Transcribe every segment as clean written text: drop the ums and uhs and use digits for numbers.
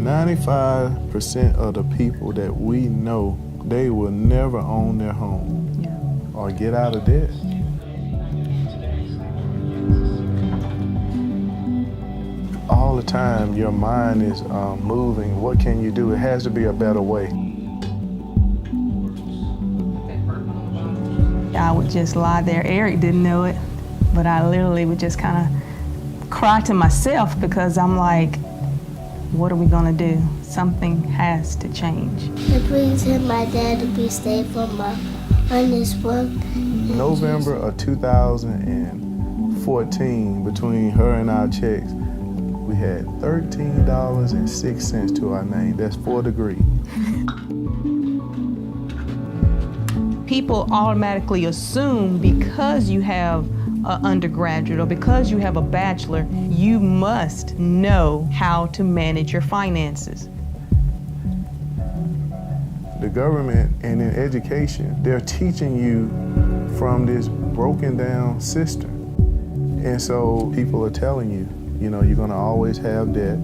95% of the people that we know, they will never own their home or get out of debt. All the time, your mind is moving. What can you do? It has to be a better way. I would just lie there. Eric didn't know it, but I literally would just kind of cry to myself because I'm like, what are we gonna do? Something has to change. I please tell my dad to be safe on this work. November of 2014, between her and our checks, we had $13.06 to our name. That's for a degree. People automatically assume because you have an undergraduate or because you have a bachelor, you must know how to manage your finances. The government and in education, they're teaching you from this broken down system. And so people are telling you, you know, you're gonna always have debt.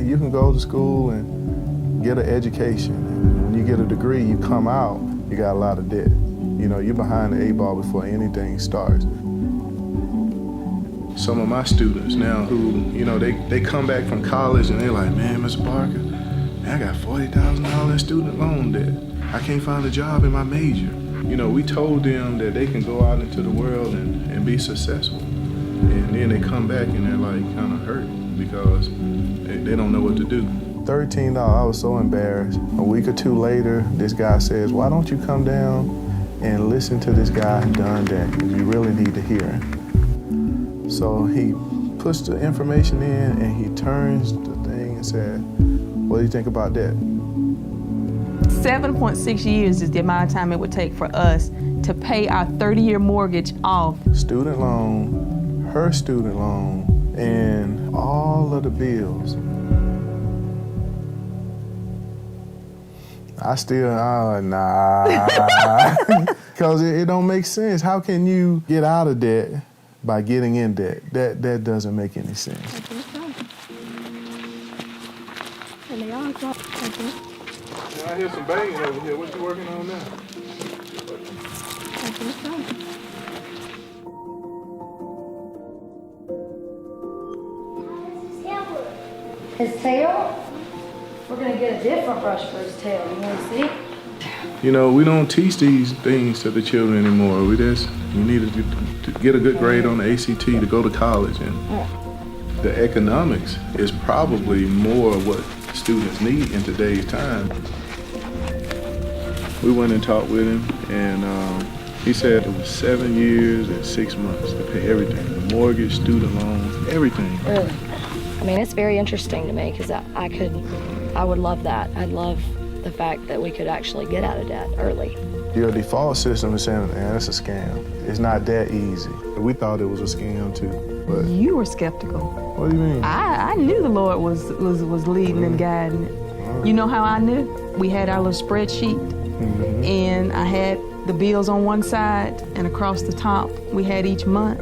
You can go to school and get an education. And when you get a degree, you come out, you got a lot of debt. You know, you're behind the 8-ball before anything starts. Some of my students now who, you know, they come back from college and they're like, man, Mr. Parker, man, I got $40,000 in student loan debt. I can't find a job in my major. You know, we told them that they can go out into the world and be successful. And then they come back and they're like kind of hurt because they don't know what to do. $13, I was so embarrassed. A week or two later, this guy says, why don't you come down and listen to this guy done that? You really need to hear him. So he puts the information in and he turns the thing and said, what do you think about that? 7.6 years is the amount of time it would take for us to pay our 30-year mortgage off. Student loan, her student loan, and all of the bills. Nah, because it don't make sense. How can you get out of debt by getting in debt? That doesn't make any sense. I hear some banging over here. What you working on now? His tail? We're gonna get a different brush for his tail. You wanna see? You know, we don't teach these things to the children anymore. We need to get a good grade on the ACT to go to college. And the economics is probably more what students need in today's time. We went and talked with him, and he said it was 7 years and 6 months to pay everything, the mortgage, student loans, everything. Really? I mean, it's very interesting to me because I would love that. I'd love the fact that we could actually get out of debt early. Your default system is saying, man, it's a scam. It's not that easy. We thought it was a scam too, but. You were skeptical. What do you mean? I knew the Lord was leading and guiding it. You know how I knew? We had our little spreadsheet, and I had the bills on one side, and across the top, we had each month.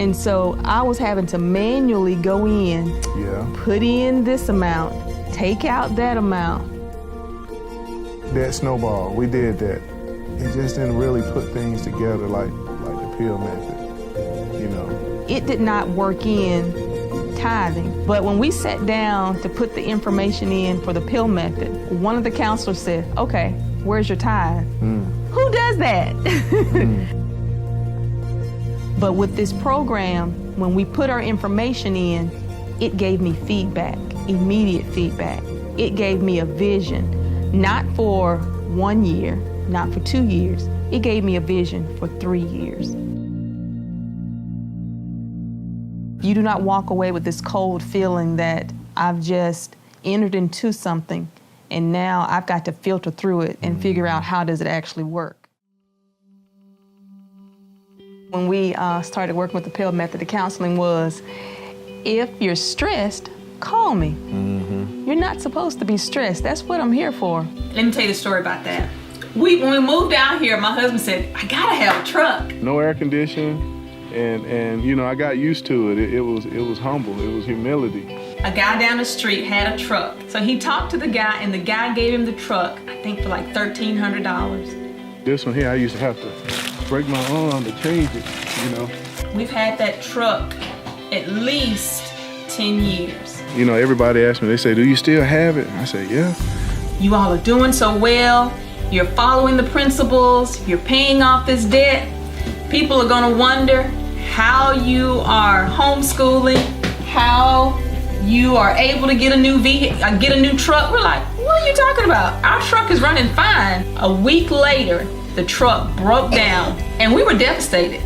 And so I was having to manually go in, put in this amount, take out that amount. That snowball, we did that. It just didn't really put things together like the pill method, you know. It did not work in tithing, but when we sat down to put the information in for the pill method, one of the counselors said, okay, where's your tithe? Who does that? But with this program, when we put our information in, it gave me feedback, immediate feedback. It gave me a vision, not for 1 year, not for 2 years. It gave me a vision for 3 years. You do not walk away with this cold feeling that I've just entered into something and now I've got to filter through it and figure out how does it actually work. When we started working with the pill method, the counseling was, if you're stressed, call me. You're not supposed to be stressed. That's what I'm here for. Let me tell you the story about that. When we moved out here, my husband said, I gotta have a truck. No air conditioning, and you know, I got used to it. It was humble. It was humility. a guy down the street had a truck. So he talked to the guy, and the guy gave him the truck, I think for like $1,300. This one here, I used to have to break my arm to change it, you know. We've had that truck at least 10 years. You know, everybody asks me, they say, do you still have it? I say, yeah. You all are doing so well. You're following the principles. You're paying off this debt. People are gonna wonder how you are homeschooling, how you are able to get a new get a new truck. We're like, what are you talking about? Our truck is running fine. A week later, the truck broke down and we were devastated.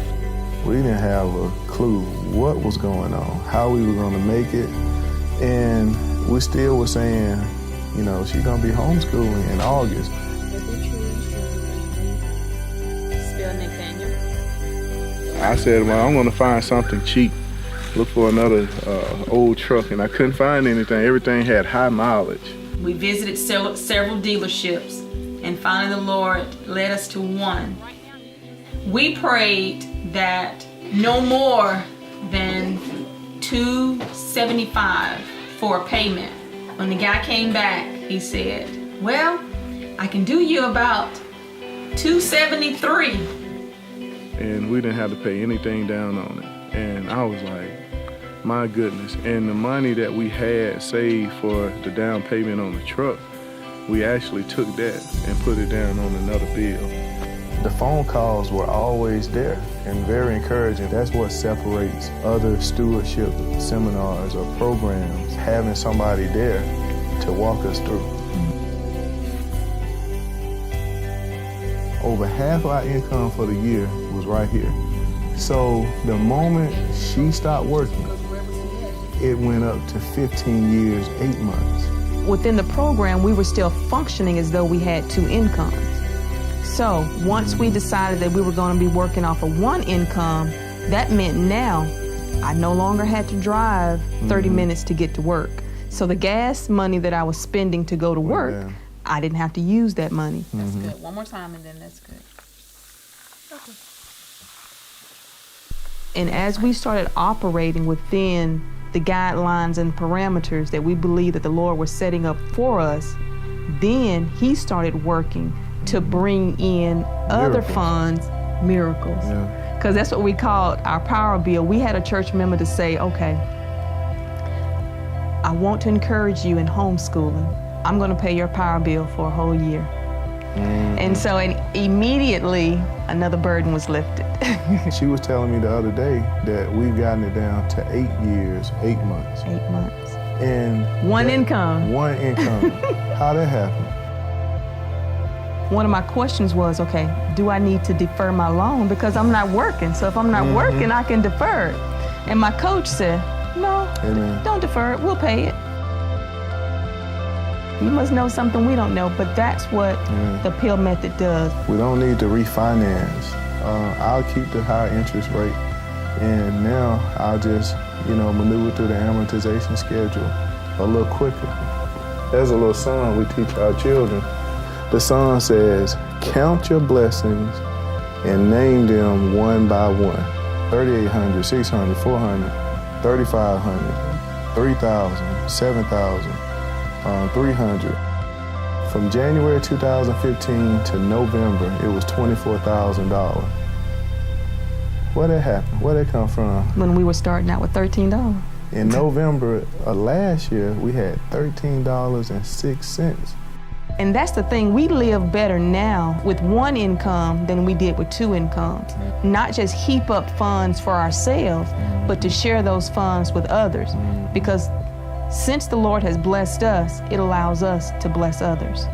We didn't have a clue what was going on, how we were gonna make it. And we still were saying, you know, she's gonna be homeschooling in August. I said, well, I'm gonna find something cheap. Look for another old truck, and I couldn't find anything. Everything had high mileage. We visited several dealerships, and finally the Lord led us to one. We prayed that no more than $275 for a payment. When the guy came back, he said, well, I can do you about $273. And we didn't have to pay anything down on it. And I was like, my goodness. And the money that we had saved for the down payment on the truck, we actually took that and put it down on another bill. The phone calls were always there and very encouraging. That's what separates other stewardship seminars or programs, having somebody there to walk us through. Over half our income for the year was right here. So the moment she stopped working, it went up to 15 years, 8 months. Within the program, we were still functioning as though we had two incomes. So once we decided that we were going to be working off of one income, that meant now I no longer had to drive 30 minutes to get to work. So the gas money that I was spending to go to work, I didn't have to use that money. That's good. One more time and then that's good. And as we started operating within the guidelines and parameters that we believe that the Lord was setting up for us, then he started working to bring in other funds, miracles. Because that's what we called our power bill. We had a church member to say, okay, I want to encourage you in homeschooling. I'm going to pay your power bill for a whole year. And so immediately another burden was lifted. She was telling me the other day that we've gotten it down to 8 years, 8 months. 8 months. And one income. One income. How'd that happen? One of my questions was, okay, do I need to defer my loan? Because I'm not working. So if I'm not working, I can defer it. And my coach said, no, don't defer it, we'll pay it. You must know something we don't know, but that's what the PIL method does. We don't need to refinance. I'll keep the high interest rate, and now I'll just, maneuver through the amortization schedule a little quicker. There's a little song we teach our children. The song says, count your blessings and name them one by one. 3,800, 600, 400, 3,500, 3,000, 7,000. 300. From January 2015 to November, it was $24,000. Where'd that happen? Where'd that come from? When we were starting out with $13. In November of last year, we had $13.06. And that's the thing, we live better now with one income than we did with two incomes. Not just heap up funds for ourselves, but to share those funds with others. Because since the Lord has blessed us, it allows us to bless others.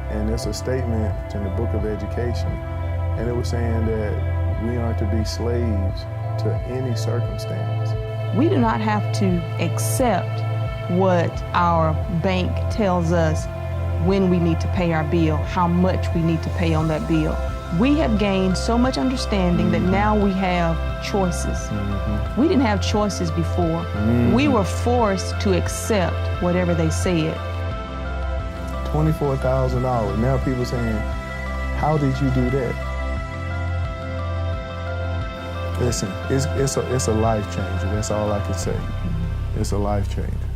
And it's a statement in the book of education, and it was saying that we aren't to be slaves to any circumstance. We do not have to accept what our bank tells us when we need to pay our bill, how much we need to pay on that bill. We have gained so much understanding that now we have choices. We didn't have choices before. We were forced to accept whatever they said. $24,000. Now people saying, how did you do that? Listen, it's a life changer. That's all I can say. It's a life changer.